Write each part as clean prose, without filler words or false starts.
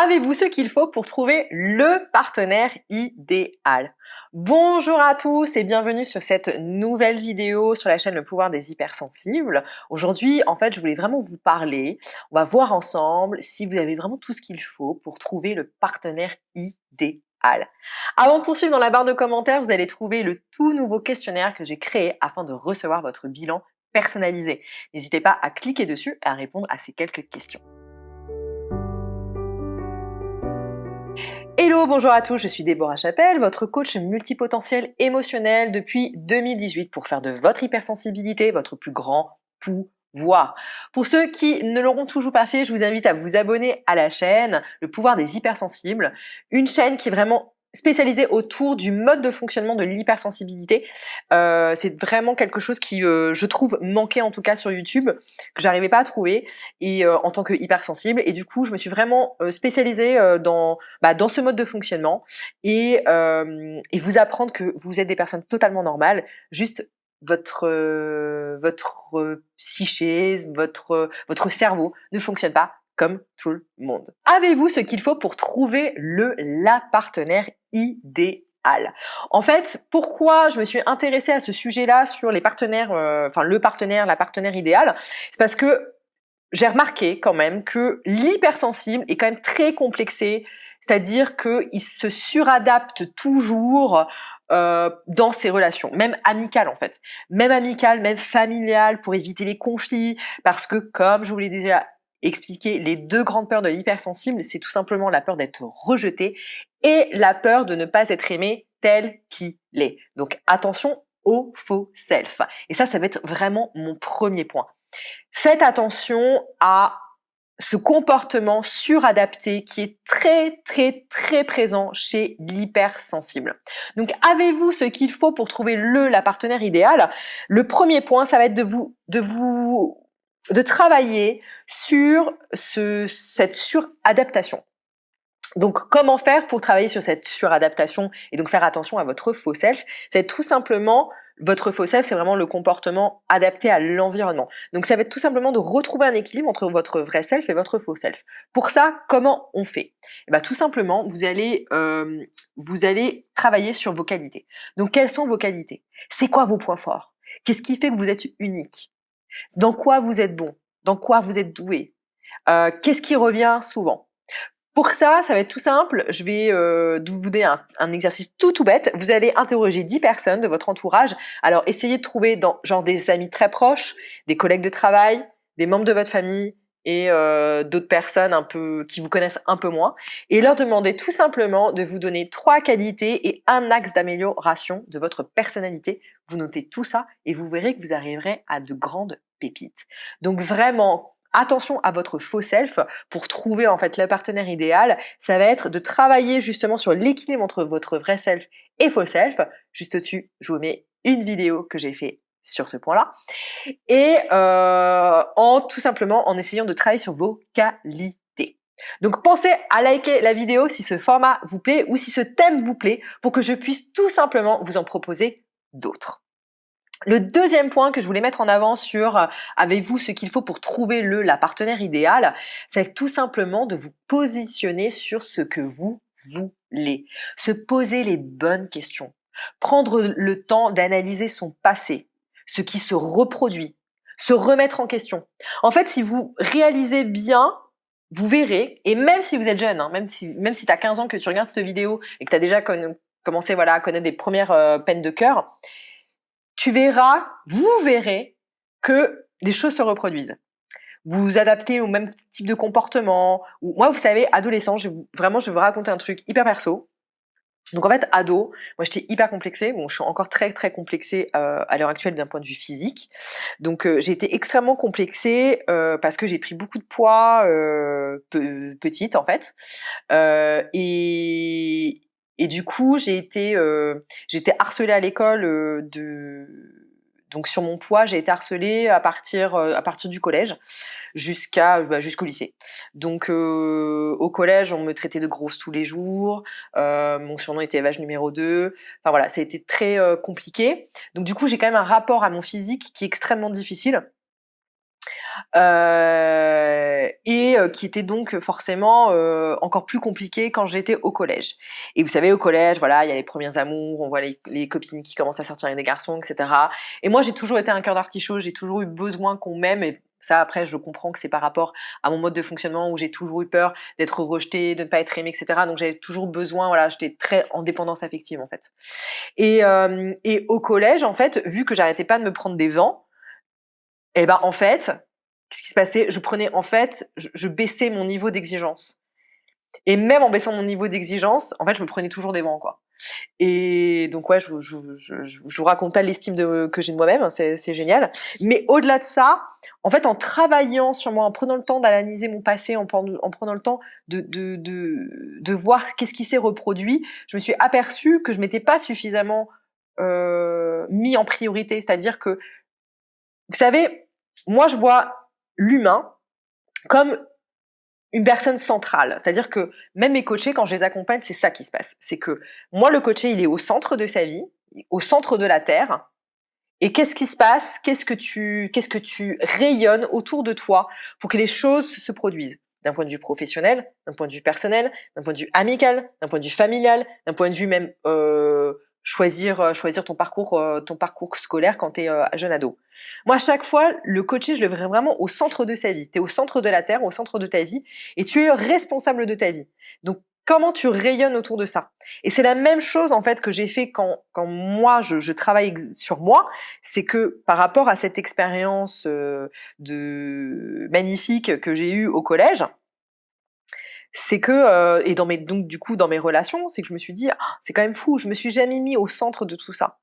Avez-vous ce qu'il faut pour trouver le partenaire idéal? Bonjour à tous et bienvenue sur cette nouvelle vidéo sur la chaîne Le Pouvoir des Hypersensibles. Aujourd'hui, en fait, je voulais vraiment vous parler. On va voir ensemble si vous avez vraiment tout ce qu'il faut pour trouver le partenaire idéal. Avant de poursuivre, dans la barre de commentaires, vous allez trouver le tout nouveau questionnaire que j'ai créé afin de recevoir votre bilan personnalisé. N'hésitez pas à cliquer dessus et à répondre à ces quelques questions. Hello, bonjour à tous, je suis Déborah Chapelle, votre coach multipotentiel émotionnel depuis 2018 pour faire de votre hypersensibilité votre plus grand pouvoir. Pour ceux qui ne l'auront toujours pas fait, je vous invite à vous abonner à la chaîne Le Pouvoir des Hypersensibles, une chaîne qui est vraiment spécialisée autour du mode de fonctionnement de l'hypersensibilité. C'est vraiment quelque chose qui, je trouve, manquait en tout cas sur YouTube, que j'arrivais pas à trouver et en tant que hypersensible. Et du coup, je me suis vraiment spécialisée dans ce mode de fonctionnement et vous apprendre que vous êtes des personnes totalement normales, juste votre psyché, votre cerveau ne fonctionne pas comme tout le monde. Avez-vous ce qu'il faut pour trouver la partenaire idéal? En fait, pourquoi je me suis intéressée à ce sujet-là sur les partenaires, le partenaire, la partenaire idéale, c'est parce que j'ai remarqué quand même que l'hypersensible est quand même très complexé, c'est-à-dire qu'il se suradapte toujours dans ses relations, même amicales en fait. Même amicales, même familiales, pour éviter les conflits, parce que comme je vous l'ai déjà expliqué, les deux grandes peurs de l'hypersensible, c'est tout simplement la peur d'être rejeté et la peur de ne pas être aimé tel qu'il est. Donc attention au faux self. Et ça va être vraiment mon premier point. Faites attention à ce comportement suradapté qui est très très très présent chez l'hypersensible. Donc avez-vous ce qu'il faut pour trouver la partenaire idéal? Le premier point, ça va être de travailler sur cette suradaptation. Donc, comment faire pour travailler sur cette suradaptation et donc faire attention à votre faux self? C'est tout simplement, votre faux self, c'est vraiment le comportement adapté à l'environnement. Donc, ça va être tout simplement de retrouver un équilibre entre votre vrai self et votre faux self. Pour ça, comment on fait? Eh ben, tout simplement, vous allez travailler sur vos qualités. Donc, quelles sont vos qualités? C'est quoi vos points forts? Qu'est-ce qui fait que vous êtes unique? Dans quoi vous êtes bon? Dans quoi vous êtes doué? Qu'est-ce qui revient souvent? Pour ça, ça va être tout simple. Je vais vous donner un exercice tout bête. Vous allez interroger 10 personnes de votre entourage. Alors, essayez de trouver genre des amis très proches, des collègues de travail, des membres de votre famille et d'autres personnes qui vous connaissent un peu moins. Et leur demander tout simplement de vous donner 3 qualités et un axe d'amélioration de votre personnalité. Vous notez tout ça et vous verrez que vous arriverez à de grandes pépites. Donc vraiment, attention à votre faux self pour trouver en fait le partenaire idéal. Ça va être de travailler justement sur l'équilibre entre votre vrai self et faux self. Juste au-dessus, je vous mets une vidéo que j'ai fait sur ce point-là. Et tout simplement en essayant de travailler sur vos qualités. Donc pensez à liker la vidéo si ce format vous plaît ou si ce thème vous plaît pour que je puisse tout simplement vous en proposer d'autres. Le deuxième point que je voulais mettre en avant sur avez-vous ce qu'il faut pour trouver la partenaire idéal, c'est tout simplement de vous positionner sur ce que vous voulez. Se poser les bonnes questions. Prendre le temps d'analyser son passé, ce qui se reproduit, se remettre en question. En fait, si vous réalisez bien, vous verrez, et même si vous êtes jeune, hein, même si tu as 15 ans que tu regardes cette vidéo et que tu as déjà commencé à connaître des premières peines de cœur, vous verrez que les choses se reproduisent. Vous vous adaptez au même type de comportement. Moi, vous savez, adolescent, je vais vous raconter un truc hyper perso. Donc en fait, ado, moi j'étais hyper complexée. Bon, je suis encore très très complexée à l'heure actuelle d'un point de vue physique. Donc j'ai été extrêmement complexée parce que j'ai pris beaucoup de poids petite en fait. Et du coup, j'étais harcelée à l'école donc sur mon poids, j'ai été harcelée à partir du collège jusqu'au lycée. Donc au collège, on me traitait de grosse tous les jours. Mon surnom était vache numéro 2. Enfin voilà, ça a été très compliqué. Donc du coup, j'ai quand même un rapport à mon physique qui est extrêmement difficile. qui était donc forcément encore plus compliqué quand j'étais au collège. Et vous savez, au collège, voilà, il y a les premiers amours, on voit les copines qui commencent à sortir avec des garçons, etc. Et moi, j'ai toujours été un cœur d'artichaut, j'ai toujours eu besoin qu'on m'aime, et ça, après, je comprends que c'est par rapport à mon mode de fonctionnement où j'ai toujours eu peur d'être rejetée, de ne pas être aimée, etc. Donc j'avais toujours besoin, voilà, j'étais très en dépendance affective, en fait. Et au collège, en fait, vu que j'arrêtais pas de me prendre des vents, et ben en fait, qu'est-ce qui se passait? Je prenais en fait, je baissais mon niveau d'exigence. Et même en baissant mon niveau d'exigence, en fait, je me prenais toujours des vents, quoi. Et donc ouais, je vous raconte pas l'estime que j'ai de moi-même, hein, c'est génial. Mais au-delà de ça, en fait, en travaillant sur moi, en prenant le temps d'analyser mon passé, en prenant le temps de voir qu'est-ce qui s'est reproduit, je me suis aperçue que je m'étais pas suffisamment mis en priorité. C'est-à-dire que, vous savez, moi je vois l'humain comme une personne centrale. C'est-à-dire que même mes coachés, quand je les accompagne, c'est ça qui se passe. C'est que moi, le coaché, il est au centre de sa vie, au centre de la Terre. Et qu'est-ce qui se passe? Qu'est-ce que tu rayonnes autour de toi pour que les choses se produisent? D'un point de vue professionnel, d'un point de vue personnel, d'un point de vue amical, d'un point de vue familial, d'un point de vue même choisir ton parcours scolaire quand tu es jeune ado. Moi, à chaque fois, le coaché, je le verrais vraiment au centre de sa vie. Tu es au centre de la Terre, au centre de ta vie, et tu es responsable de ta vie. Donc, comment tu rayonnes autour de ça? Et c'est la même chose, en fait, que j'ai fait quand moi, je travaille sur moi. C'est que par rapport à cette expérience magnifique que j'ai eue au collège, c'est que et donc du coup dans mes relations, c'est que je me suis dit ah, c'est quand même fou, je me suis jamais mis au centre de tout ça.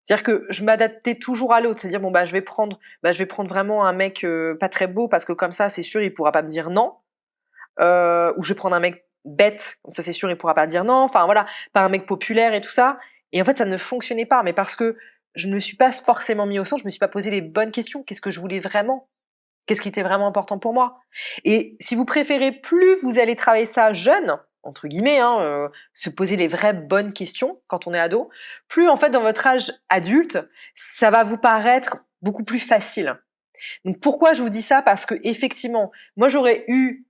C'est-à-dire que je m'adaptais toujours à l'autre, c'est-à-dire bon je vais prendre vraiment un mec pas très beau parce que comme ça c'est sûr il pourra pas me dire non, ou je vais prendre un mec bête, comme ça c'est sûr il pourra pas dire non, enfin voilà, pas un mec populaire et tout ça. Et en fait ça ne fonctionnait pas, mais parce que je ne me suis pas forcément mis au centre, je me suis pas posé les bonnes questions. Qu'est-ce que je voulais vraiment? Qu'est-ce qui était vraiment important pour moi? Et si vous préférez, plus vous allez travailler ça jeune, entre guillemets, hein, se poser les vraies bonnes questions quand on est ado, plus en fait dans votre âge adulte, ça va vous paraître beaucoup plus facile. Donc pourquoi je vous dis ça? Parce que effectivement, moi j'aurais eu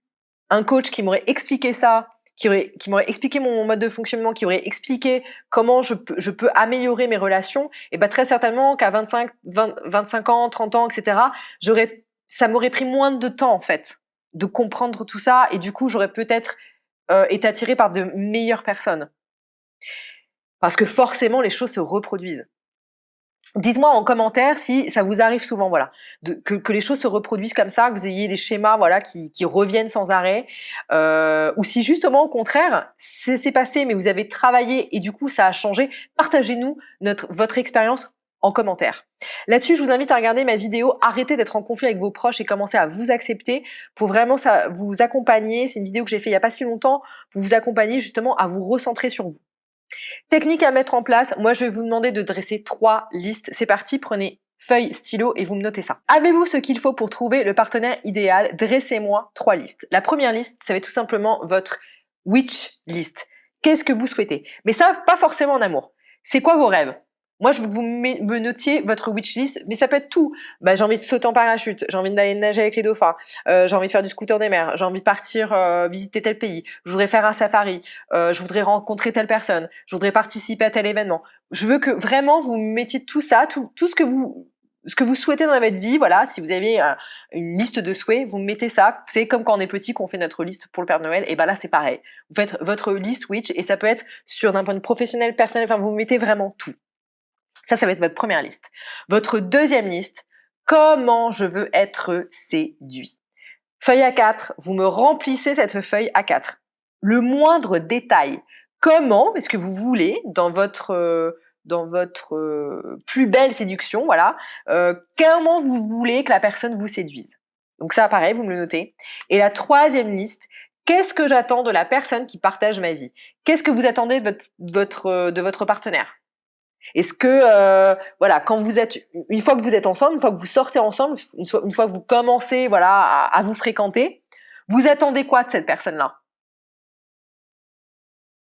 un coach qui m'aurait expliqué ça, qui m'aurait expliqué mon mode de fonctionnement, qui aurait expliqué comment je peux améliorer mes relations, et ben très certainement qu'à 25 ans, 30 ans, etc., ça m'aurait pris moins de temps en fait de comprendre tout ça, et du coup j'aurais peut-être été attirée par de meilleures personnes. Parce que forcément les choses se reproduisent. Dites-moi en commentaire si ça vous arrive souvent, voilà, que les choses se reproduisent comme ça, que vous ayez des schémas, voilà, qui reviennent sans arrêt, ou si justement au contraire c'est passé, mais vous avez travaillé et du coup ça a changé. Partagez-nous votre expérience en commentaire. Là-dessus, je vous invite à regarder ma vidéo Arrêtez d'être en conflit avec vos proches et commencer à vous accepter, pour vraiment ça vous accompagner. C'est une vidéo que j'ai fait il y a pas si longtemps pour vous accompagner justement à vous recentrer sur vous. Technique à mettre en place, moi je vais vous demander de dresser 3 listes. C'est parti, prenez feuille, stylo et vous me notez ça. Avez-vous ce qu'il faut pour trouver le partenaire idéal? Dressez-moi 3 listes. La première liste, ça va être tout simplement votre wish list. Qu'est-ce que vous souhaitez? Mais ça, pas forcément en amour. C'est quoi vos rêves? Moi, je veux que vous me notiez votre wish list, mais ça peut être tout. Bah, j'ai envie de sauter en parachute, j'ai envie d'aller nager avec les dauphins, j'ai envie de faire du scooter des mers, j'ai envie de partir visiter tel pays, je voudrais faire un safari, je voudrais rencontrer telle personne, je voudrais participer à tel événement. Je veux que vraiment vous mettiez tout ça, tout ce que vous souhaitez dans votre vie, voilà. Si vous avez une liste de souhaits, vous mettez ça. C'est comme quand on est petit, qu'on fait notre liste pour le Père Noël. Et ben là, c'est pareil. Vous faites votre liste wish, et ça peut être sur d'un point de vue professionnel, personnel. Enfin, vous mettez vraiment tout. Ça va être votre première liste. Votre deuxième liste, comment je veux être séduit. Feuille A4, vous me remplissez cette feuille A4. Le moindre détail. Comment est-ce que vous voulez, dans votre plus belle séduction, voilà, comment vous voulez que la personne vous séduise. Donc ça, pareil, vous me le notez. Et la troisième liste, qu'est-ce que j'attends de la personne qui partage ma vie? Qu'est-ce que vous attendez de votre partenaire? Est-ce que voilà, une fois que vous êtes ensemble, une fois que vous sortez ensemble, une fois que vous commencez voilà à vous fréquenter, vous attendez quoi de cette personne-là?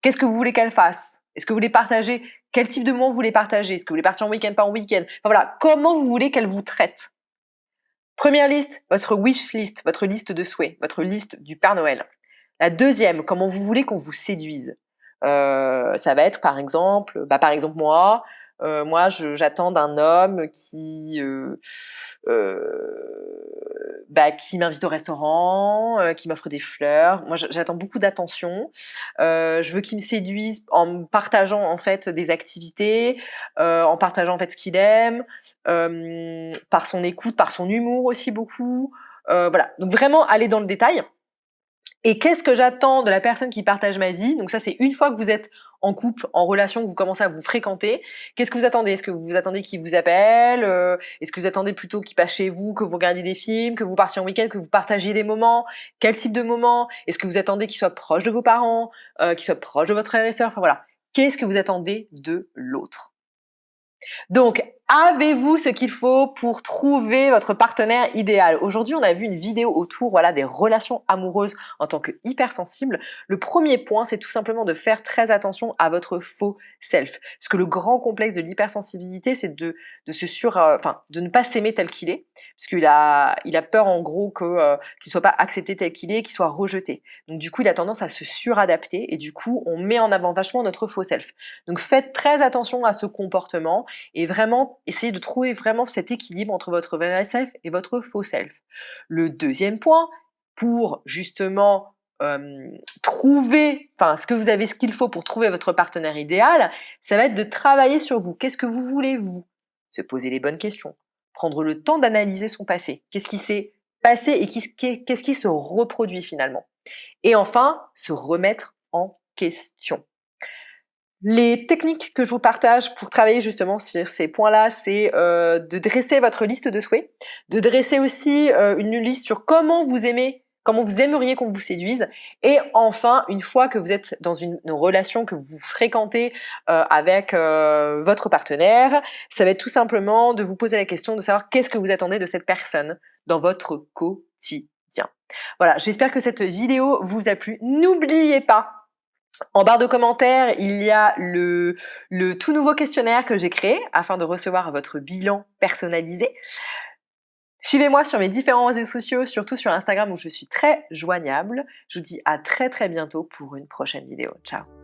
Qu'est-ce que vous voulez qu'elle fasse? Est-ce que vous voulez partager? Quel type de moment vous voulez partager? Est-ce que vous voulez partir en week-end, pas en week-end? Enfin voilà, comment vous voulez qu'elle vous traite? Première liste, votre wish list, votre liste de souhaits, votre liste du Père Noël. La deuxième, comment vous voulez qu'on vous séduise. Ça va être par exemple moi, j'attends d'un homme qui m'invite au restaurant, qui m'offre des fleurs. Moi, j'attends beaucoup d'attention. Je veux qu'il me séduise en me partageant en fait des activités, en partageant en fait ce qu'il aime, par son écoute, par son humour aussi beaucoup. Voilà, donc vraiment aller dans le détail. Et qu'est-ce que j'attends de la personne qui partage ma vie? Donc ça, c'est une fois que vous êtes en couple, en relation, que vous commencez à vous fréquenter. Qu'est-ce que vous attendez? Est-ce que vous attendez qu'il vous appelle? Est-ce que vous attendez plutôt qu'il passe chez vous, que vous regardiez des films, que vous partiez en week-end, que vous partagiez des moments? Quel type de moments? Est-ce que vous attendez qu'il soit proche de vos parents, qu'il soit proche de votre frère et sœur? Enfin voilà. Qu'est-ce que vous attendez de l'autre? Donc, avez-vous ce qu'il faut pour trouver votre partenaire idéal? Aujourd'hui, on a vu une vidéo autour des relations amoureuses en tant que hypersensible. Le premier point, c'est tout simplement de faire très attention à votre faux self. Parce que le grand complexe de l'hypersensibilité, c'est de ne pas s'aimer tel qu'il est. Parce qu'il a peur en gros qu'il soit pas accepté tel qu'il est, qu'il soit rejeté. Donc du coup, il a tendance à se suradapter et du coup, on met en avant vachement notre faux self. Donc faites très attention à ce comportement et vraiment essayez de trouver vraiment cet équilibre entre votre vrai self et votre faux self. Le deuxième point, pour justement ce qu'il faut pour trouver votre partenaire idéal, ça va être de travailler sur vous. Qu'est-ce que vous voulez, vous? Se poser les bonnes questions, prendre le temps d'analyser son passé. Qu'est-ce qui s'est passé et qu'est-ce qui se reproduit finalement? Et enfin, se remettre en question. Les techniques que je vous partage pour travailler justement sur ces points-là, c'est de dresser votre liste de souhaits, de dresser aussi une liste sur comment vous aimeriez qu'on vous séduise, et enfin, une fois que vous êtes dans une relation, que vous fréquentez avec votre partenaire, ça va être tout simplement de vous poser la question de savoir qu'est-ce que vous attendez de cette personne dans votre quotidien. Voilà, j'espère que cette vidéo vous a plu. N'oubliez pas, en barre de commentaires, il y a le tout nouveau questionnaire que j'ai créé afin de recevoir votre bilan personnalisé. Suivez-moi sur mes différents réseaux sociaux, surtout sur Instagram où je suis très joignable. Je vous dis à très très bientôt pour une prochaine vidéo. Ciao!